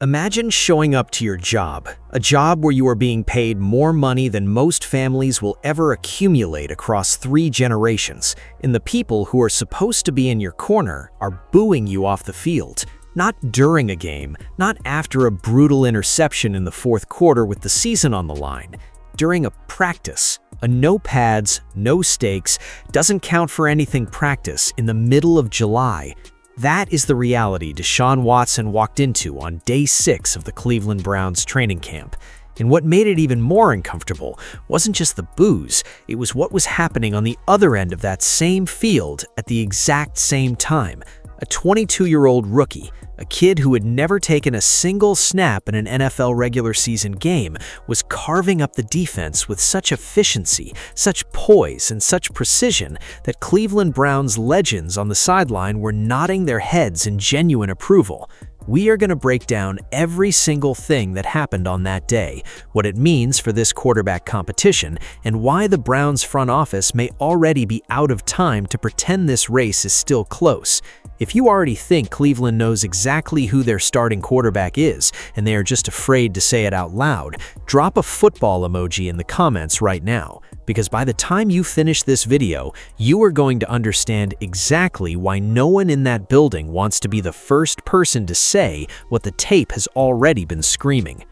Imagine showing up to your job, a job where you are being paid more money than most families will ever accumulate across 3 generations, and the people who are supposed to be in your corner are booing you off the field. Not during a game, not after a brutal interception in the fourth quarter with the season on the line. During a practice, a no pads, no stakes, doesn't count for anything practice in the middle of July. That is the reality Deshaun Watson walked into on day 6 of the Cleveland Browns training camp. And what made it even more uncomfortable wasn't just the boos, it was what was happening on the other end of that same field at the exact same time. A 22-year-old rookie, a kid who had never taken a single snap in an NFL regular season game, was carving up the defense with such efficiency, such poise, and such precision that Cleveland Browns legends on the sideline were nodding their heads in genuine approval. We are going to break down every single thing that happened on that day, what it means for this quarterback competition, and why the Browns front office may already be out of time to pretend this race is still close. If you already think Cleveland knows exactly who their starting quarterback is, and they are just afraid to say it out loud, drop a football emoji in the comments right now, because by the time you finish this video, you are going to understand exactly why no one in that building wants to be the first person to say what the tape has already been screaming.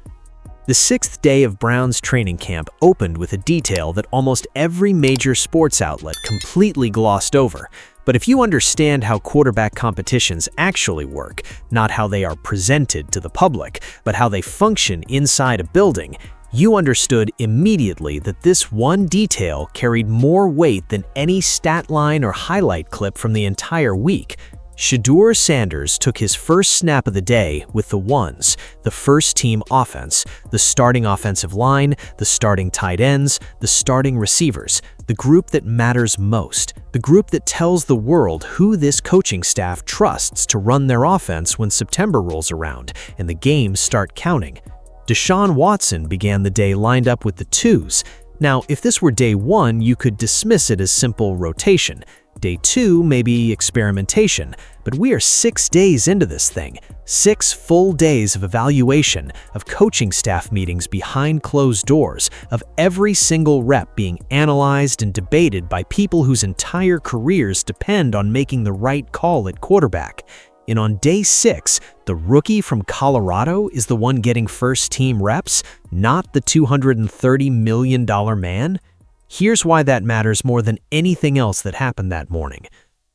The 6th day of Browns training camp opened with a detail that almost every major sports outlet completely glossed over. But if you understand how quarterback competitions actually work, not how they are presented to the public, but how they function inside a building, you understood immediately that this one detail carried more weight than any stat line or highlight clip from the entire week. Shedeur Sanders took his first snap of the day with the ones, the first-team offense, the starting offensive line, the starting tight ends, the starting receivers, the group that matters most, the group that tells the world who this coaching staff trusts to run their offense when September rolls around and the games start counting. Deshaun Watson began the day lined up with the 2s. Now, if this were day 1, you could dismiss it as simple rotation. Day 2 may be experimentation, but we are 6 days into this thing. 6 full days of evaluation, of coaching staff meetings behind closed doors, of every single rep being analyzed and debated by people whose entire careers depend on making the right call at quarterback. And on day 6, the rookie from Colorado is the one getting first-team reps, not the $230 million man? Here's why that matters more than anything else that happened that morning.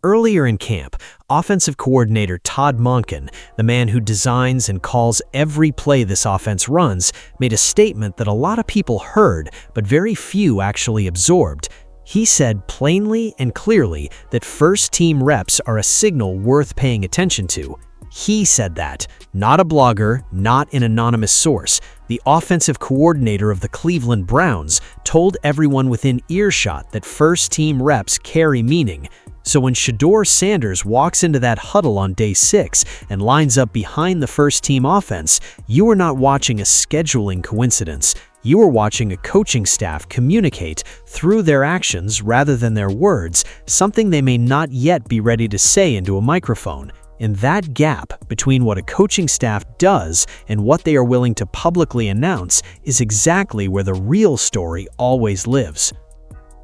Earlier in camp, offensive coordinator Todd Monken, the man who designs and calls every play this offense runs, made a statement that a lot of people heard, but very few actually absorbed. He said plainly and clearly that first-team reps are a signal worth paying attention to. He said that, not a blogger, not an anonymous source. The offensive coordinator of the Cleveland Browns told everyone within earshot that first-team reps carry meaning. So when Shedeur Sanders walks into that huddle on day 6 and lines up behind the first-team offense, you are not watching a scheduling coincidence. You are watching a coaching staff communicate through their actions rather than their words, something they may not yet be ready to say into a microphone. And that gap between what a coaching staff does and what they are willing to publicly announce is exactly where the real story always lives.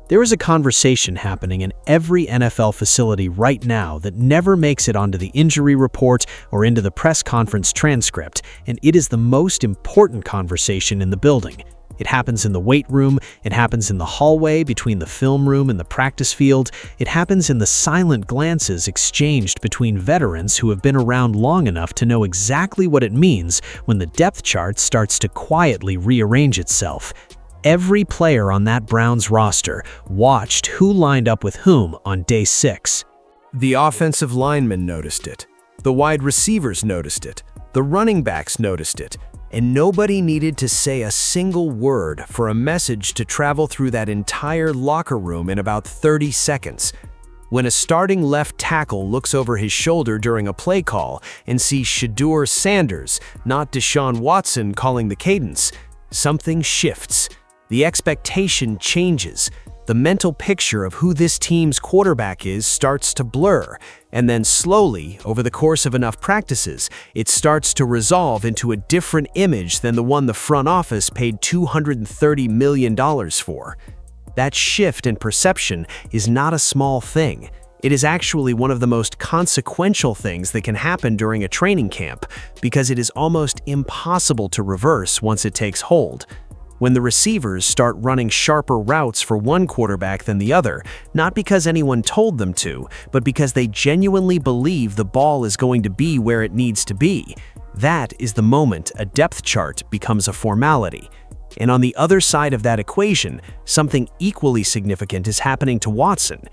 There is a conversation happening in every NFL facility right now that never makes it onto the injury report or into the press conference transcript, and it is the most important conversation in the building. It happens in the weight room, it happens in the hallway between the film room and the practice field, it happens in the silent glances exchanged between veterans who have been around long enough to know exactly what it means when the depth chart starts to quietly rearrange itself. Every player on that Browns roster watched who lined up with whom on day 6. The offensive linemen noticed it. The wide receivers noticed it. The running backs noticed it. And nobody needed to say a single word for a message to travel through that entire locker room in about 30 seconds. When a starting left tackle looks over his shoulder during a play call and sees Shedeur Sanders, not Deshaun Watson, calling the cadence, something shifts. The expectation changes. The mental picture of who this team's quarterback is starts to blur, and then slowly, over the course of enough practices, it starts to resolve into a different image than the one the front office paid $230 million for. That shift in perception is not a small thing. It is actually one of the most consequential things that can happen during a training camp, because it is almost impossible to reverse once it takes hold. When the receivers start running sharper routes for one quarterback than the other, not because anyone told them to, but because they genuinely believe the ball is going to be where it needs to be, that is the moment a depth chart becomes a formality. And on the other side of that equation, something equally significant is happening to Watson.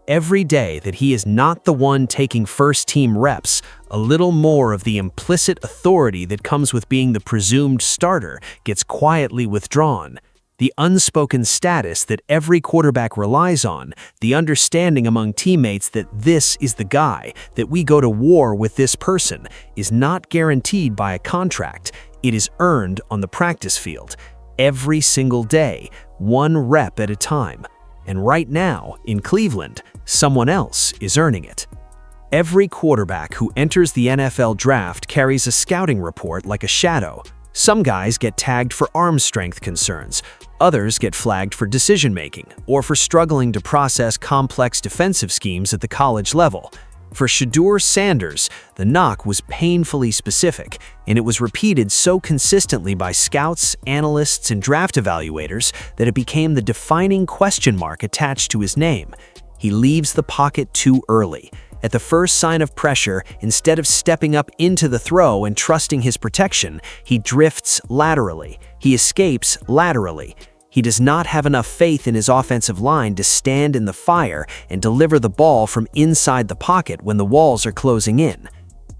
Every day that he is not the one taking first-team reps, a little more of the implicit authority that comes with being the presumed starter gets quietly withdrawn. The unspoken status that every quarterback relies on, the understanding among teammates that this is the guy, that we go to war with this person, is not guaranteed by a contract. It is earned on the practice field. Every single day, one rep at a time. And right now, in Cleveland, someone else is earning it. Every quarterback who enters the NFL draft carries a scouting report like a shadow. Some guys get tagged for arm strength concerns, others get flagged for decision-making or for struggling to process complex defensive schemes at the college level. For Shedeur Sanders, the knock was painfully specific, and it was repeated so consistently by scouts, analysts, and draft evaluators that it became the defining question mark attached to his name. He leaves the pocket too early. At the first sign of pressure, instead of stepping up into the throw and trusting his protection, he drifts laterally. He escapes laterally. He does not have enough faith in his offensive line to stand in the fire and deliver the ball from inside the pocket when the walls are closing in.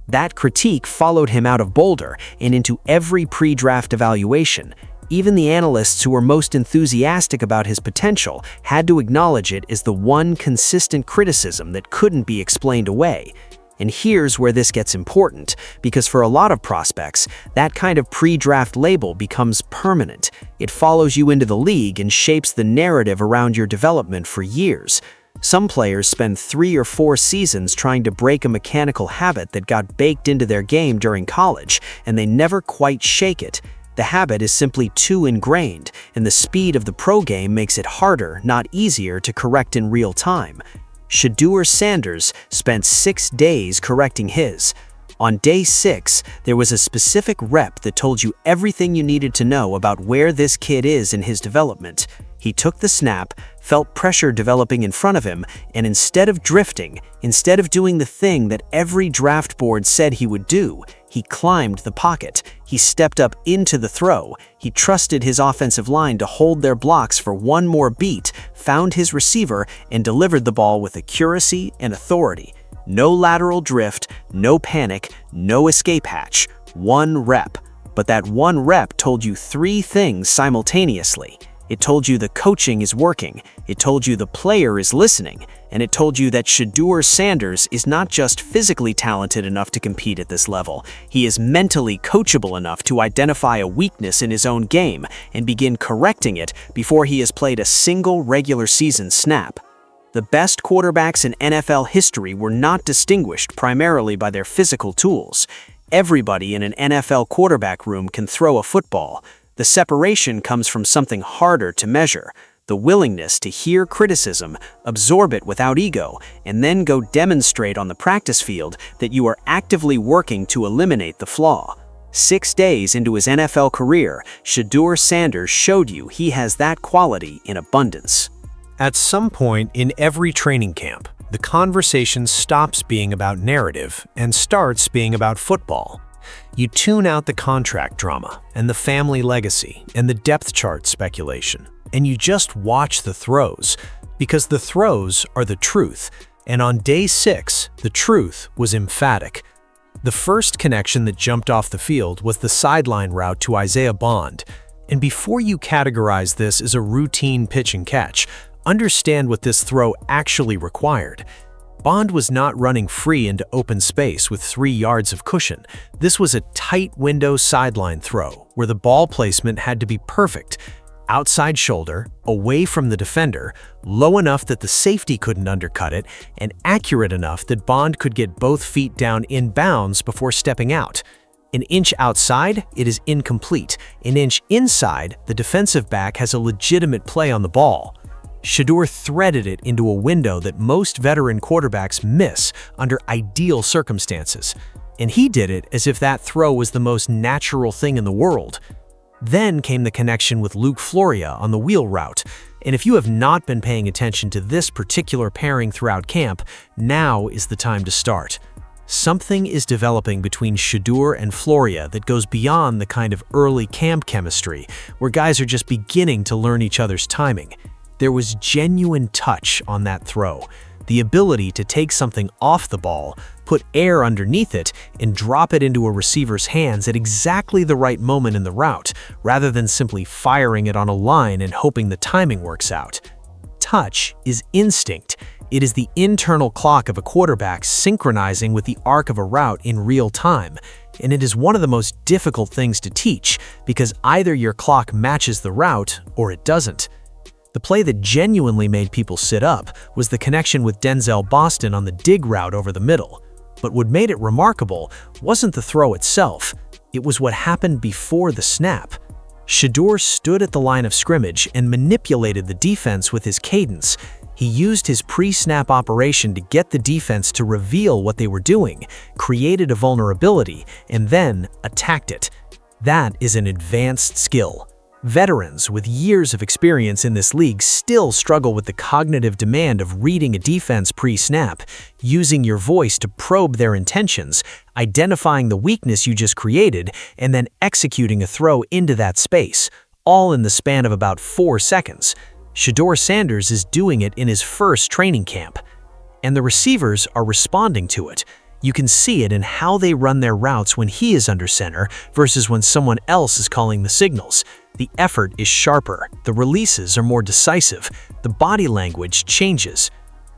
That critique followed him out of Boulder and into every pre-draft evaluation. Even the analysts who were most enthusiastic about his potential had to acknowledge it as the one consistent criticism that couldn't be explained away. And here's where this gets important, because for a lot of prospects, that kind of pre-draft label becomes permanent. It follows you into the league and shapes the narrative around your development for years. Some players spend 3 or 4 seasons trying to break a mechanical habit that got baked into their game during college, and they never quite shake it. The habit is simply too ingrained, and the speed of the pro game makes it harder, not easier, to correct in real time. Shedeur Sanders spent 6 days correcting his. On day 6, there was a specific rep that told you everything you needed to know about where this kid is in his development. He took the snap, felt pressure developing in front of him, and instead of drifting, instead of doing the thing that every draft board said he would do, he climbed the pocket. He stepped up into the throw. He trusted his offensive line to hold their blocks for one more beat, found his receiver, and delivered the ball with accuracy and authority. No lateral drift, no panic, no escape hatch. One rep. But that one rep told you 3 things simultaneously. It told you the coaching is working, it told you the player is listening, and it told you that Shedeur Sanders is not just physically talented enough to compete at this level, he is mentally coachable enough to identify a weakness in his own game and begin correcting it before he has played a single regular season snap. The best quarterbacks in NFL history were not distinguished primarily by their physical tools. Everybody in an NFL quarterback room can throw a football. The separation comes from something harder to measure, the willingness to hear criticism, absorb it without ego, and then go demonstrate on the practice field that you are actively working to eliminate the flaw. 6 days into his NFL career, Shedeur Sanders showed you he has that quality in abundance. At some point in every training camp, the conversation stops being about narrative and starts being about football. You tune out the contract drama and the family legacy and the depth chart speculation, and you just watch the throws, because the throws are the truth. And on day 6, the truth was emphatic. The first connection that jumped off the field was the sideline route to Isaiah Bond. And before you categorize this as a routine pitch and catch, understand what this throw actually required. Bond was not running free into open space with 3 yards of cushion. This was a tight window sideline throw where the ball placement had to be perfect. outside shoulder, away from the defender, low enough that the safety couldn't undercut it, and accurate enough that Bond could get both feet down in bounds before stepping out. An inch outside, it is incomplete. An inch inside, the defensive back has a legitimate play on the ball. Shedeur threaded it into a window that most veteran quarterbacks miss under ideal circumstances. And he did it as if that throw was the most natural thing in the world. Then came the connection with Luke Floria on the wheel route. And if you have not been paying attention to this particular pairing throughout camp, now is the time to start. Something is developing between Shedeur and Floria that goes beyond the kind of early camp chemistry, where guys are just beginning to learn each other's timing. There was genuine touch on that throw, the ability to take something off the ball, put air underneath it, and drop it into a receiver's hands at exactly the right moment in the route, rather than simply firing it on a line and hoping the timing works out. Touch is instinct. It is the internal clock of a quarterback synchronizing with the arc of a route in real time, and it is one of the most difficult things to teach because either your clock matches the route or it doesn't. The play that genuinely made people sit up was the connection with Denzel Boston on the dig route over the middle. But what made it remarkable wasn't the throw itself, it was what happened before the snap. Shedeur stood at the line of scrimmage and manipulated the defense with his cadence. He used his pre-snap operation to get the defense to reveal what they were doing, created a vulnerability, and then attacked it. That is an advanced skill. Veterans with years of experience in this league still struggle with the cognitive demand of reading a defense pre-snap, using your voice to probe their intentions, identifying the weakness you just created, and then executing a throw into that space, all in the span of about 4 seconds. Shedeur Sanders is doing it in his first training camp, and the receivers are responding to it. You can see it in how they run their routes when he is under center versus when someone else is calling the signals. The effort is sharper, the releases are more decisive, the body language changes.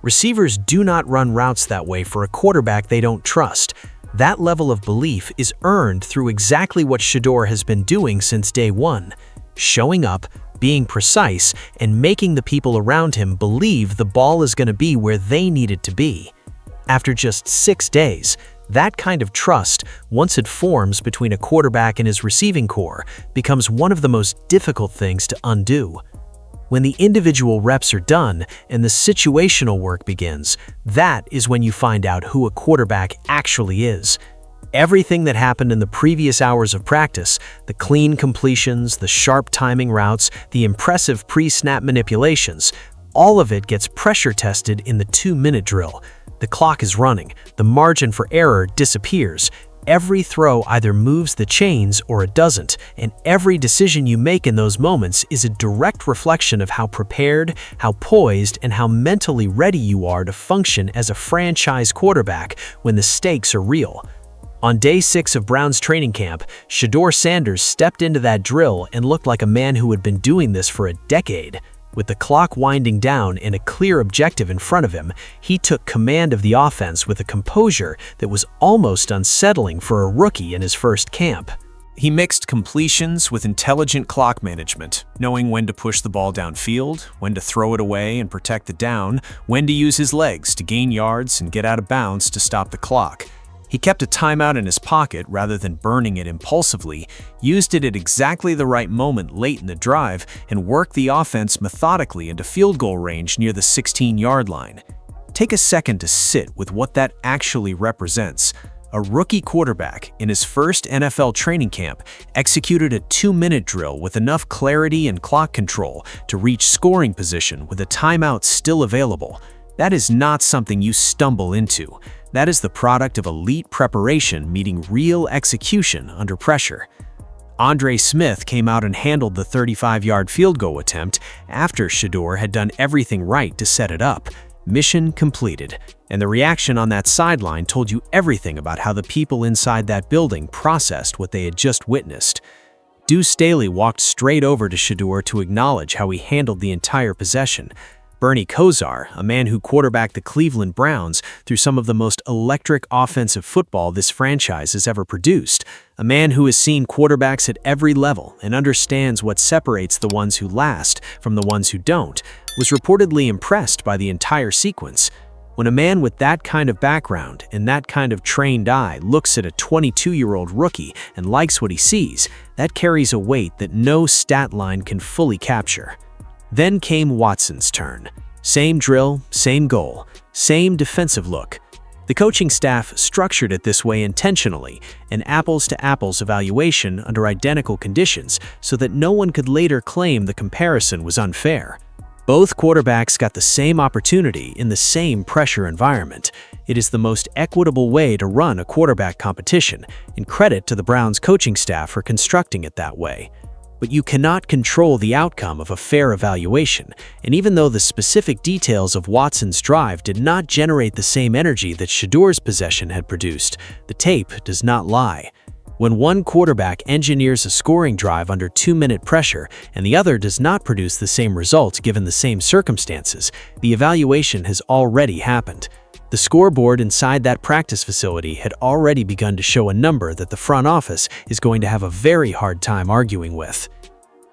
Receivers do not run routes that way for a quarterback they don't trust. That level of belief is earned through exactly what Shedeur has been doing since day one, showing up, being precise, and making the people around him believe the ball is going to be where they need it to be. After just 6 days, that kind of trust, once it forms between a quarterback and his receiving core, becomes one of the most difficult things to undo. When the individual reps are done and the situational work begins, that is when you find out who a quarterback actually is. Everything that happened in the previous hours of practice, the clean completions, the sharp timing routes, the impressive pre-snap manipulations, all of it gets pressure tested in the 2-minute drill. The clock is running, the margin for error disappears. Every throw either moves the chains or it doesn't, and every decision you make in those moments is a direct reflection of how prepared, how poised, and how mentally ready you are to function as a franchise quarterback when the stakes are real. On day 6 of Browns training camp, Shedeur Sanders stepped into that drill and looked like a man who had been doing this for a decade. With the clock winding down and a clear objective in front of him, he took command of the offense with a composure that was almost unsettling for a rookie in his first camp. He mixed completions with intelligent clock management, knowing when to push the ball downfield, when to throw it away and protect the down, when to use his legs to gain yards and get out of bounds to stop the clock. He kept a timeout in his pocket rather than burning it impulsively, used it at exactly the right moment late in the drive, and worked the offense methodically into field goal range near the 16-yard line. Take a second to sit with what that actually represents. A rookie quarterback in his first NFL training camp executed a 2-minute drill with enough clarity and clock control to reach scoring position with a timeout still available. That is not something you stumble into. That is the product of elite preparation meeting real execution under pressure. Andre Smith came out and handled the 35-yard field goal attempt after Shedeur had done everything right to set it up. Mission completed, and the reaction on that sideline told you everything about how the people inside that building processed what they had just witnessed. Deuce Staley walked straight over to Shedeur to acknowledge how he handled the entire possession. Bernie Kosar, a man who quarterbacked the Cleveland Browns through some of the most electric offensive football this franchise has ever produced, a man who has seen quarterbacks at every level and understands what separates the ones who last from the ones who don't, was reportedly impressed by the entire sequence. When a man with that kind of background and that kind of trained eye looks at a 22-year-old rookie and likes what he sees, that carries a weight that no stat line can fully capture. Then came Watson's turn. Same drill, same goal, same defensive look. The coaching staff structured it this way intentionally, an apples-to-apples evaluation under identical conditions so that no one could later claim the comparison was unfair. Both quarterbacks got the same opportunity in the same pressure environment. It is the most equitable way to run a quarterback competition, and credit to the Browns coaching staff for constructing it that way. But you cannot control the outcome of a fair evaluation, and even though the specific details of Watson's drive did not generate the same energy that Shedeur's possession had produced, the tape does not lie. When one quarterback engineers a scoring drive under 2-minute pressure and the other does not produce the same results given the same circumstances, the evaluation has already happened. The scoreboard inside that practice facility had already begun to show a number that the front office is going to have a very hard time arguing with.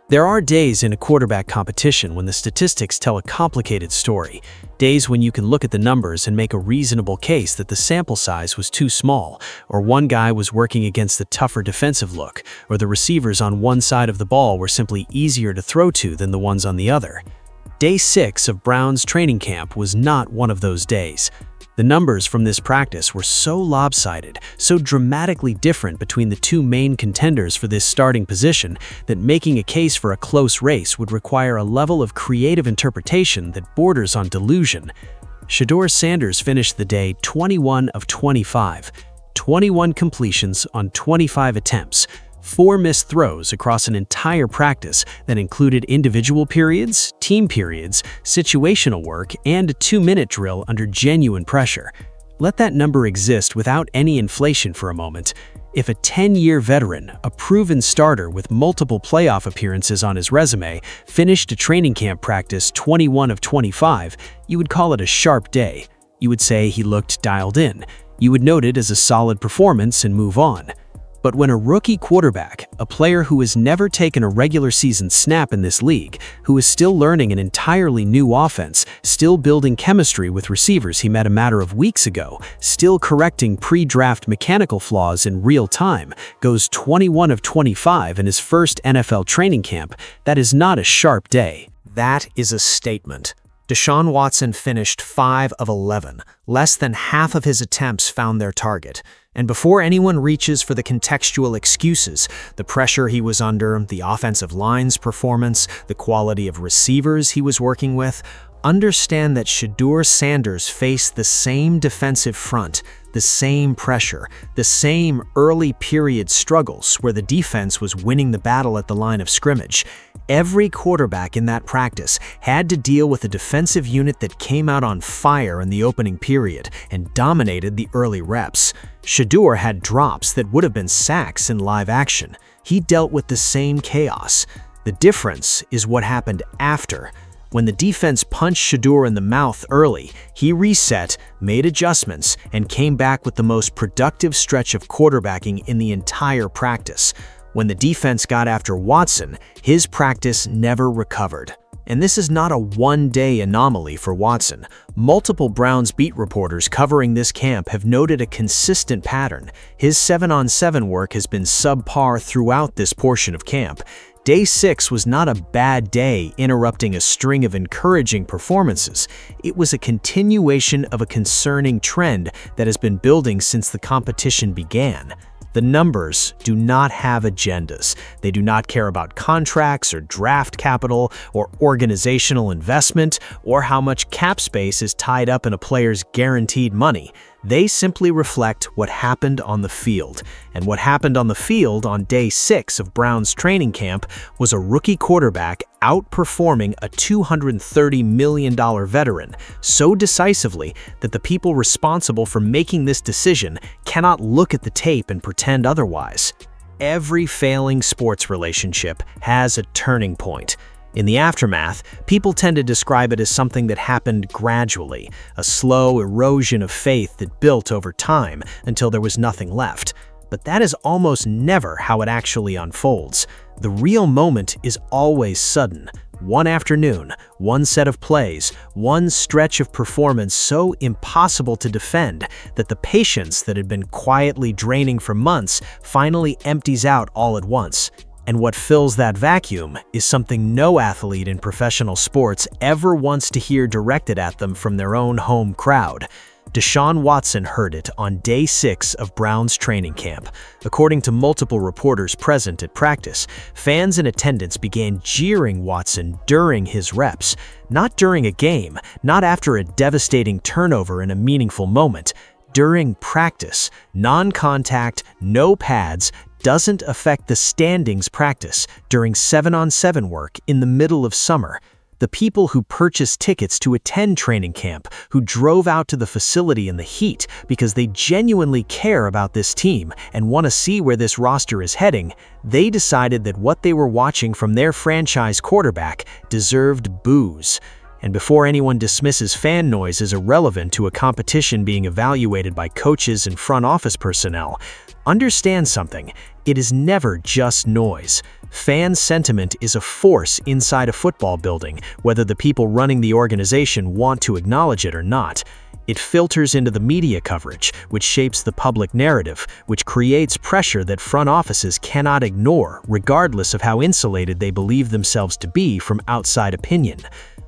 There are days in a quarterback competition when the statistics tell a complicated story, days when you can look at the numbers and make a reasonable case that the sample size was too small, or one guy was working against a tougher defensive look, or the receivers on one side of the ball were simply easier to throw to than the ones on the other. Day 6 of Browns training camp was not one of those days. The numbers from this practice were so lopsided, so dramatically different between the two main contenders for this starting position that making a case for a close race would require a level of creative interpretation that borders on delusion. Shedeur Sanders finished the day 21 of 25, 21 completions on 25 attempts, 4 missed throws across an entire practice that included individual periods, team periods, situational work, and a 2-minute drill under genuine pressure. Let that number exist without any inflation for a moment. If a 10-year veteran, a proven starter with multiple playoff appearances on his resume, finished a training camp practice 21 of 25, you would call it a sharp day. You would say he looked dialed in. You would note it as a solid performance and move on. But when a rookie quarterback, a player who has never taken a regular season snap in this league, who is still learning an entirely new offense, still building chemistry with receivers he met a matter of weeks ago, still correcting pre-draft mechanical flaws in real time, goes 21 of 25 in his first NFL training camp, that is not a sharp day. That is a statement. Deshaun Watson finished 5 of 11. Less than half of his attempts found their target. And before anyone reaches for the contextual excuses, the pressure he was under, the offensive line's performance, the quality of receivers he was working with, understand that Shedeur Sanders faced the same defensive front, the same pressure, the same early period struggles where the defense was winning the battle at the line of scrimmage. Every quarterback in that practice had to deal with a defensive unit that came out on fire in the opening period and dominated the early reps. Shedeur had drops that would have been sacks in live action. He dealt with the same chaos. The difference is what happened after. When the defense punched Shedeur in the mouth early, he reset, made adjustments, and came back with the most productive stretch of quarterbacking in the entire practice. When the defense got after Watson, his practice never recovered. And this is not a one-day anomaly for Watson. Multiple Browns beat reporters covering this camp have noted a consistent pattern. His 7-on-7 work has been subpar throughout this portion of camp. Day 6 was not a bad day interrupting a string of encouraging performances. It was a continuation of a concerning trend that has been building since the competition began. The numbers do not have agendas. They do not care about contracts or draft capital or organizational investment or how much cap space is tied up in a player's guaranteed money. They simply reflect what happened on the field. And what happened on the field on day 6 of Browns training camp was a rookie quarterback outperforming a $230 million veteran so decisively that the people responsible for making this decision cannot look at the tape and pretend otherwise. Every failing sports relationship has a turning point. In the aftermath, people tend to describe it as something that happened gradually, a slow erosion of faith that built over time until there was nothing left. But that is almost never how it actually unfolds. The real moment is always sudden. One afternoon, one set of plays, one stretch of performance so impossible to defend that the patience that had been quietly draining for months finally empties out all at once. And what fills that vacuum is something no athlete in professional sports ever wants to hear directed at them from their own home crowd. Deshaun Watson heard it on day 6 of Browns training camp. According to multiple reporters present at practice, fans in attendance began jeering Watson during his reps. Not during a game, not after a devastating turnover in a meaningful moment. During practice, non-contact, no pads, doesn't affect the standings practice during 7-on-7 work in the middle of summer. The people who purchased tickets to attend training camp, who drove out to the facility in the heat because they genuinely care about this team and want to see where this roster is heading, they decided that what they were watching from their franchise quarterback deserved boos. And before anyone dismisses fan noise as irrelevant to a competition being evaluated by coaches and front office personnel, understand something: it is never just noise. Fan sentiment is a force inside a football building, whether the people running the organization want to acknowledge it or not. It filters into the media coverage, which shapes the public narrative, which creates pressure that front offices cannot ignore, regardless of how insulated they believe themselves to be from outside opinion.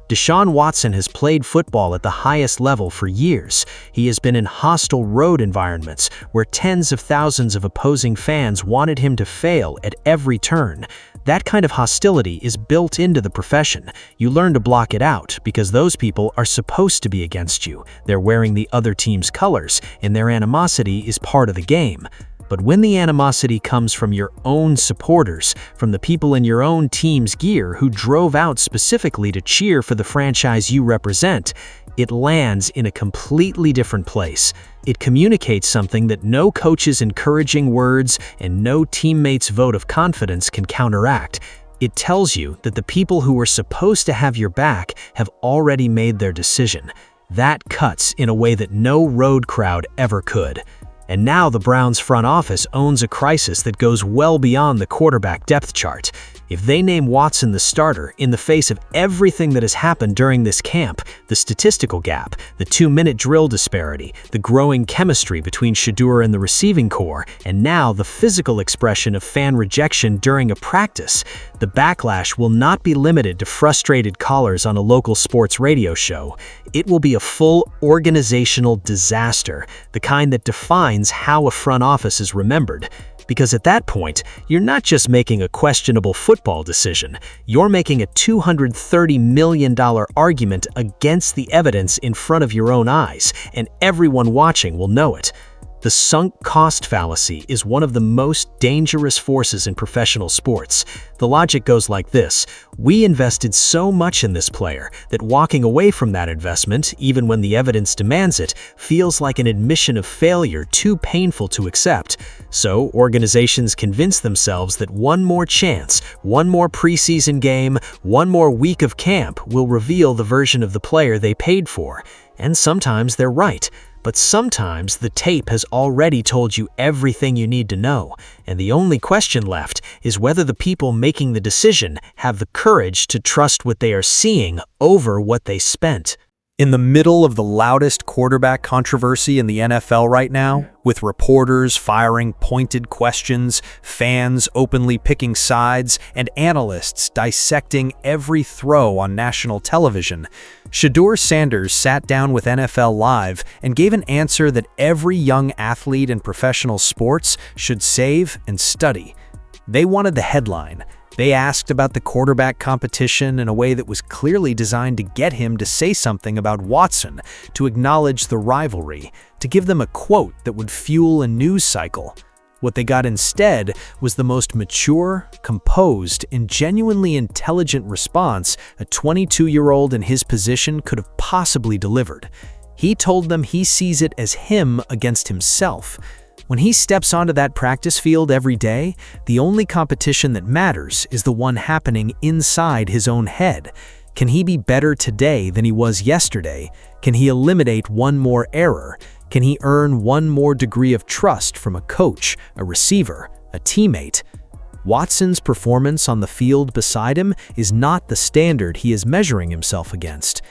Deshaun Watson has played football at the highest level for years. He has been in hostile road environments where tens of thousands of opposing fans wanted him to fail at every turn. That kind of hostility is built into the profession. You learn to block it out because those people are supposed to be against you. They're wearing the other team's colors, and their animosity is part of the game. But when the animosity comes from your own supporters, from the people in your own team's gear who drove out specifically to cheer for the franchise you represent, it lands in a completely different place. It communicates something that no coach's encouraging words and no teammate's vote of confidence can counteract. It tells you that the people who were supposed to have your back have already made their decision. That cuts in a way that no road crowd ever could. And now the Browns front office owns a crisis that goes well beyond the quarterback depth chart. If they name Watson the starter in the face of everything that has happened during this camp, the statistical gap, the 2-minute drill disparity, the growing chemistry between Shedeur and the receiving corps, and now the physical expression of fan rejection during a practice, the backlash will not be limited to frustrated callers on a local sports radio show. It will be a full organizational disaster, the kind that defines how a front office is remembered. Because at that point, you're not just making a questionable football decision, you're making a $230 million argument against the evidence in front of your own eyes, and everyone watching will know it. The sunk cost fallacy is one of the most dangerous forces in professional sports. The logic goes like this: we invested so much in this player that walking away from that investment, even when the evidence demands it, feels like an admission of failure too painful to accept. So organizations convince themselves that one more chance, one more preseason game, one more week of camp will reveal the version of the player they paid for. And sometimes they're right. But sometimes the tape has already told you everything you need to know, and the only question left is whether the people making the decision have the courage to trust what they are seeing over what they spent. In the middle of the loudest quarterback controversy in the NFL right now, with reporters firing pointed questions, fans openly picking sides, and analysts dissecting every throw on national television, Shedeur Sanders sat down with NFL Live and gave an answer that every young athlete in professional sports should save and study. They wanted the headline. They asked about the quarterback competition in a way that was clearly designed to get him to say something about Watson, to acknowledge the rivalry, to give them a quote that would fuel a news cycle. What they got instead was the most mature, composed, and genuinely intelligent response a 22-year-old in his position could have possibly delivered. He told them he sees it as him against himself. When he steps onto that practice field every day, the only competition that matters is the one happening inside his own head. Can he be better today than he was yesterday? Can he eliminate one more error? Can he earn one more degree of trust from a coach, a receiver, a teammate? Watson's performance on the field beside him is not the standard he is measuring himself against.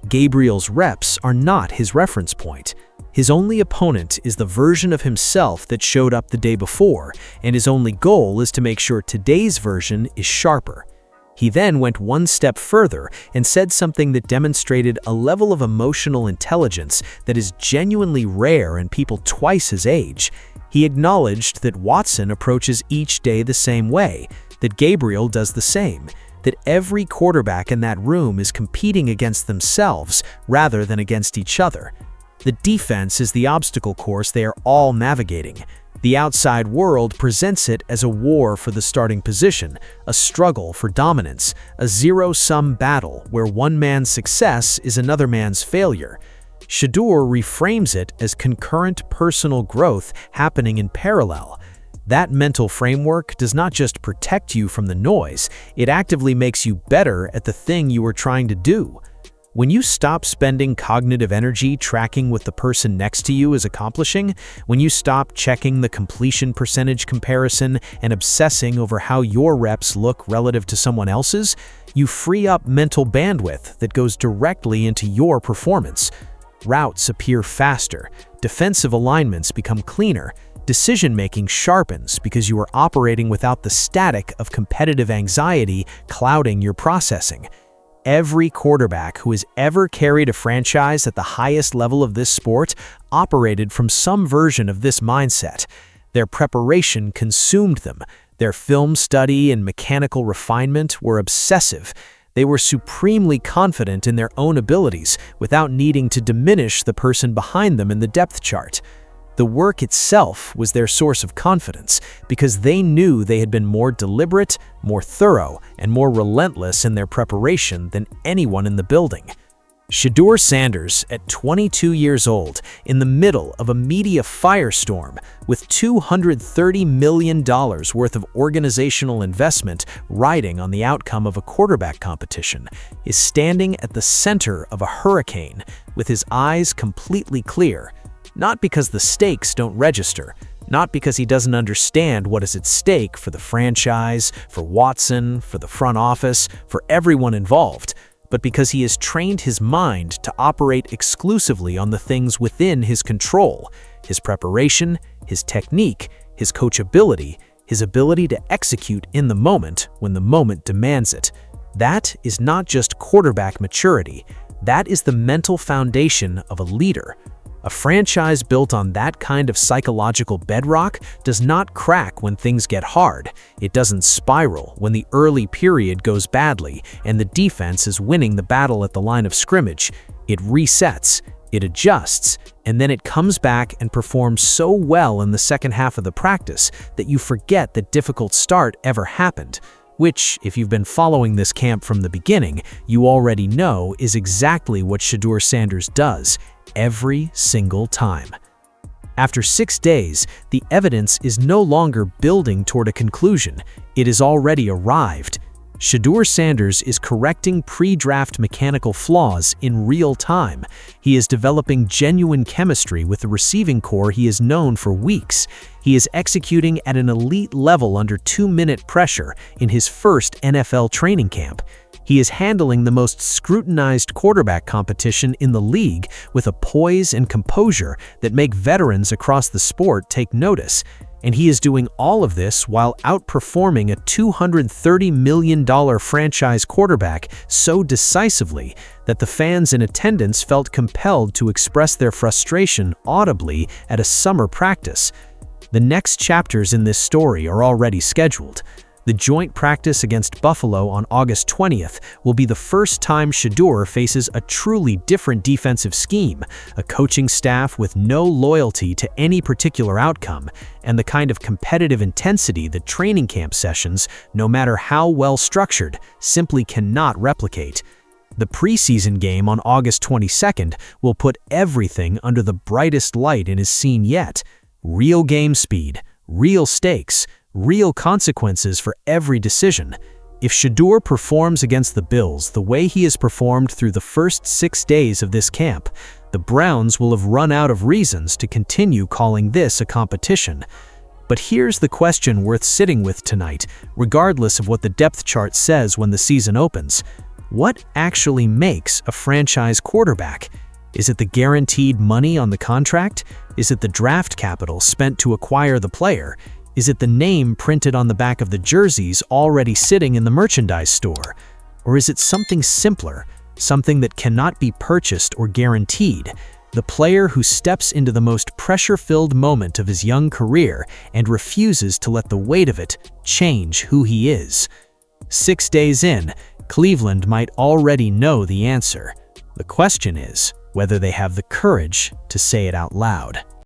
Gabriel's reps are not his reference point. His only opponent is the version of himself that showed up the day before, and his only goal is to make sure today's version is sharper. He then went one step further and said something that demonstrated a level of emotional intelligence that is genuinely rare in people twice his age. He acknowledged that Watson approaches each day the same way, that Gabriel does the same, that every quarterback in that room is competing against themselves rather than against each other. The defense is the obstacle course they are all navigating. The outside world presents it as a war for the starting position, a struggle for dominance, a zero-sum battle where one man's success is another man's failure. Shedeur reframes it as concurrent personal growth happening in parallel. That mental framework does not just protect you from the noise, it actively makes you better at the thing you are trying to do. When you stop spending cognitive energy tracking what the person next to you is accomplishing, when you stop checking the completion percentage comparison and obsessing over how your reps look relative to someone else's, you free up mental bandwidth that goes directly into your performance. Routes appear faster, defensive alignments become cleaner, decision-making sharpens because you are operating without the static of competitive anxiety clouding your processing. Every quarterback who has ever carried a franchise at the highest level of this sport operated from some version of this mindset. Their preparation consumed them. Their film study and mechanical refinement were obsessive. They were supremely confident in their own abilities without needing to diminish the person behind them in the depth chart. The work itself was their source of confidence because they knew they had been more deliberate, more thorough, and more relentless in their preparation than anyone in the building. Shedeur Sanders, at 22 years old, in the middle of a media firestorm with $230 million worth of organizational investment riding on the outcome of a quarterback competition, is standing at the center of a hurricane with his eyes completely clear. Not because the stakes don't register, not because he doesn't understand what is at stake for the franchise, for Watson, for the front office, for everyone involved, but because he has trained his mind to operate exclusively on the things within his control: his preparation, his technique, his coachability, his ability to execute in the moment when the moment demands it. That is not just quarterback maturity, that is the mental foundation of a leader. A franchise built on that kind of psychological bedrock does not crack when things get hard. It doesn't spiral when the early period goes badly and the defense is winning the battle at the line of scrimmage. It resets, it adjusts, and then it comes back and performs so well in the second half of the practice that you forget the difficult start ever happened. Which, if you've been following this camp from the beginning, you already know is exactly what Shedeur Sanders does every single time. After 6 days, the evidence is no longer building toward a conclusion. It has already arrived. Shedeur Sanders is correcting pre-draft mechanical flaws in real time. He is developing genuine chemistry with the receiving core he has known for weeks. He is executing at an elite level under 2-minute pressure in his first NFL training camp. He is handling the most scrutinized quarterback competition in the league with a poise and composure that make veterans across the sport take notice. And he is doing all of this while outperforming a $230 million franchise quarterback so decisively that the fans in attendance felt compelled to express their frustration audibly at a summer practice. The next chapters in this story are already scheduled. The joint practice against Buffalo on August 20th will be the first time Shedeur faces a truly different defensive scheme, a coaching staff with no loyalty to any particular outcome, and the kind of competitive intensity that training camp sessions, no matter how well structured, simply cannot replicate. The preseason game on August 22nd will put everything under the brightest light it has seen yet. real game speed, real stakes, real consequences for every decision. If Shedeur performs against the Bills the way he has performed through the first 6 days of this camp, the Browns will have run out of reasons to continue calling this a competition. But here's the question worth sitting with tonight, regardless of what the depth chart says when the season opens. What actually makes a franchise quarterback? Is it the guaranteed money on the contract? Is it the draft capital spent to acquire the player? Is it the name printed on the back of the jerseys already sitting in the merchandise store? Or is it something simpler, something that cannot be purchased or guaranteed? The player who steps into the most pressure-filled moment of his young career and refuses to let the weight of it change who he is. 6 days in, Cleveland might already know the answer. The question is whether they have the courage to say it out loud.